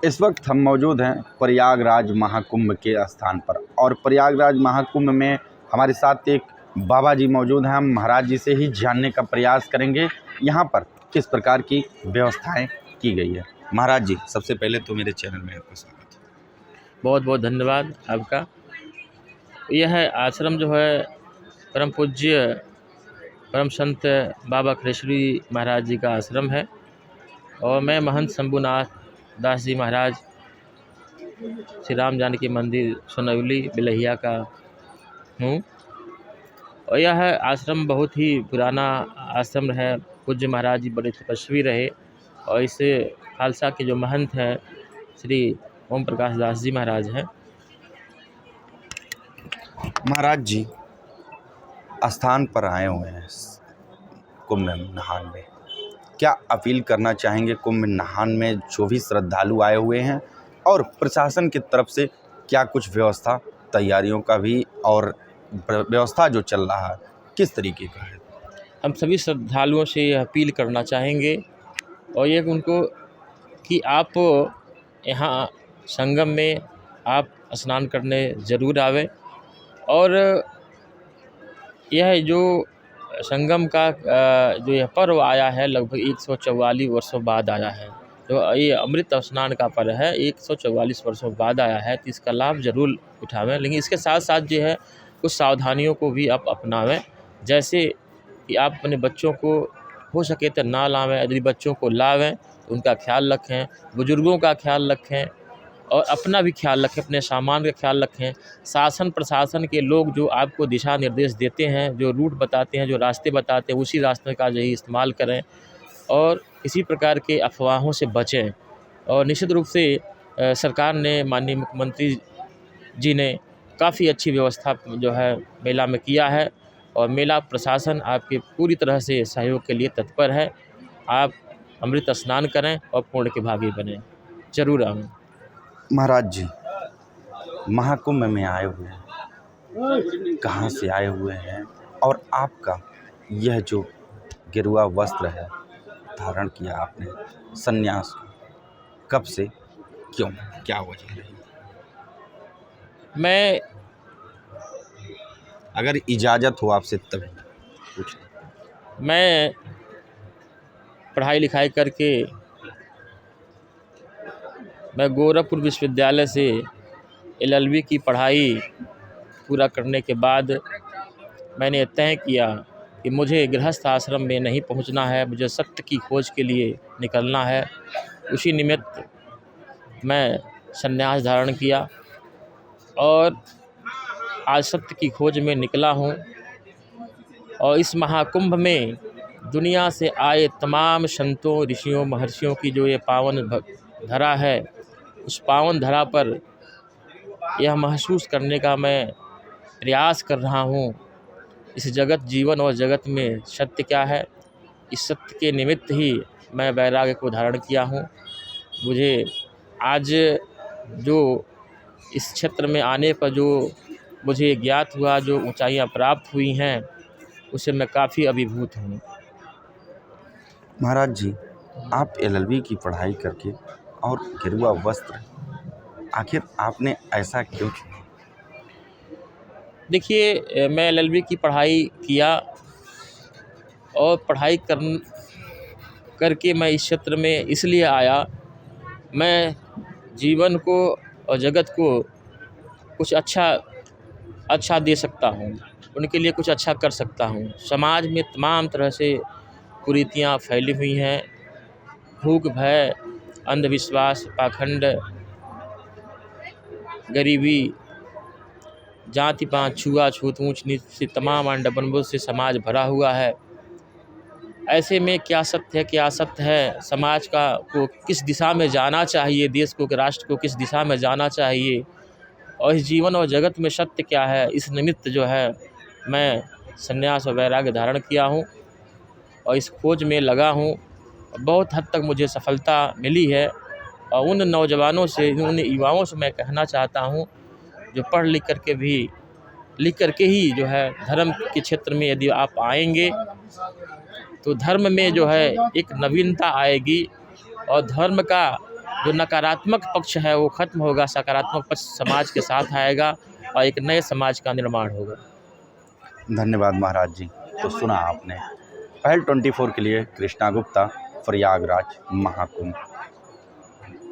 इस वक्त हम मौजूद हैं प्रयागराज महाकुंभ के स्थान पर और प्रयागराज महाकुंभ में हमारे साथ एक बाबा जी मौजूद हैं। हम महाराज जी से ही जानने का प्रयास करेंगे यहाँ पर किस प्रकार की व्यवस्थाएं की गई है। महाराज जी, सबसे पहले तो मेरे चैनल में आपका स्वागत है। बहुत बहुत धन्यवाद आपका। यह आश्रम जो है परम पूज्य परम संत बाबा खरेश्वरी महाराज जी का आश्रम है और मैं महंत शंभुनाथ दास जी महाराज श्री राम जानकी मंदिर सोनौली बिलहिया का हूँ। और यह आश्रम बहुत ही पुराना आश्रम है। पूज्य महाराज जी बड़े तपस्वी रहे और इस खालसा के जो महंत हैं श्री ओम प्रकाश दास जी महाराज हैं। महाराज जी स्थान पर आए हुए हैं कुंभ में नहान में, क्या अपील करना चाहेंगे कुंभ नहान में जो भी श्रद्धालु आए हुए हैं, और प्रशासन की तरफ से क्या कुछ व्यवस्था तैयारियों का भी और व्यवस्था जो चल रहा है किस तरीके का है? हम सभी श्रद्धालुओं से यह अपील करना चाहेंगे और ये उनको कि आप यहाँ संगम में आप स्नान करने ज़रूर आवें। और यह जो संगम का जो यह पर्व आया है लगभग 144 वर्षों बाद आया है। तो ये अमृत स्नान का पर्व है, 144 वर्षों बाद आया है, तो इसका लाभ ज़रूर उठावें। लेकिन इसके साथ साथ जो है कुछ सावधानियों को भी आप अपनावें, जैसे कि आप अपने बच्चों को हो सके तो ना लावें, यदि बच्चों को लावें तो उनका ख्याल रखें, बुज़ुर्गों का ख्याल रखें और अपना भी ख्याल रखें, अपने सामान का ख्याल रखें। शासन प्रशासन के लोग जो आपको दिशा निर्देश देते हैं, जो रूट बताते हैं, जो रास्ते बताते हैं, उसी रास्ते का जो ही इस्तेमाल करें और किसी प्रकार के अफवाहों से बचें। और निश्चित रूप से सरकार ने, माननीय मुख्यमंत्री जी ने काफ़ी अच्छी व्यवस्था जो है मेला में किया है और मेला प्रशासन आपके पूरी तरह से सहयोग के लिए तत्पर है। आप अमृत स्नान करें और पुण्य के भागी बनें, जरूर आएं। महाराज जी महाकुंभ में आए हुए हैं, कहाँ से आए हुए हैं, और आपका यह जो गेरुआ वस्त्र है धारण किया आपने, संन्यास कब से, क्यों, क्या वजह रही? मैं अगर इजाज़त हो आपसे तभी पूछ। मैं पढ़ाई लिखाई करके मैं गोरखपुर विश्वविद्यालय से LLB की पढ़ाई पूरा करने के बाद मैंने तय किया कि मुझे गृहस्थ आश्रम में नहीं पहुंचना है, मुझे सत्य की खोज के लिए निकलना है। उसी निमित्त मैं संन्यास धारण किया और आज सत्य की खोज में निकला हूं। और इस महाकुंभ में दुनिया से आए तमाम संतों, ऋषियों, महर्षियों की जो ये पावन धरा है, उस पावन धरा पर यह महसूस करने का मैं प्रयास कर रहा हूँ। इस जगत जीवन और जगत में सत्य क्या है, इस सत्य के निमित्त ही मैं वैराग्य को धारण किया हूँ। मुझे आज जो इस क्षेत्र में आने पर जो मुझे ज्ञात हुआ, जो ऊंचाइयाँ प्राप्त हुई हैं, उससे मैं काफ़ी अभिभूत हूँ। महाराज जी, आप LLB की पढ़ाई करके और गेरुआ वस्त्र, आखिर आपने ऐसा क्यों चुना? देखिए, मैं LLB की पढ़ाई किया और पढ़ाई करके मैं इस क्षेत्र में इसलिए आया, मैं जीवन को और जगत को कुछ अच्छा दे सकता हूँ, उनके लिए कुछ अच्छा कर सकता हूँ। समाज में तमाम तरह से कुरीतियाँ फैली हुई हैं, भूख, भय, अंधविश्वास, पाखंड, गरीबी, जाति पात, छुआछूत, ऊंच नीच से तमाम अंडबनबों से समाज भरा हुआ है। ऐसे में क्या सत्य है, क्या असत्य है, समाज को किस दिशा में जाना चाहिए, देश को, राष्ट्र को किस दिशा में जाना चाहिए, और इस जीवन और जगत में सत्य क्या है, इस निमित्त जो है मैं संन्यास और वैराग्य धारण किया हूँ और इस खोज में लगा हूँ। बहुत हद तक मुझे सफलता मिली है और उन नौजवानों से, उन युवाओं से मैं कहना चाहता हूँ जो पढ़ लिख करके ही जो है धर्म के क्षेत्र में यदि आप आएंगे तो धर्म में जो है एक नवीनता आएगी और धर्म का जो नकारात्मक पक्ष है वो खत्म होगा, सकारात्मक पक्ष समाज के साथ आएगा और एक नए समाज का निर्माण होगा। धन्यवाद महाराज जी। तो सुना आपने, पहल 24 के लिए कृष्णा गुप्ता, प्रयागराज महाकुंभ।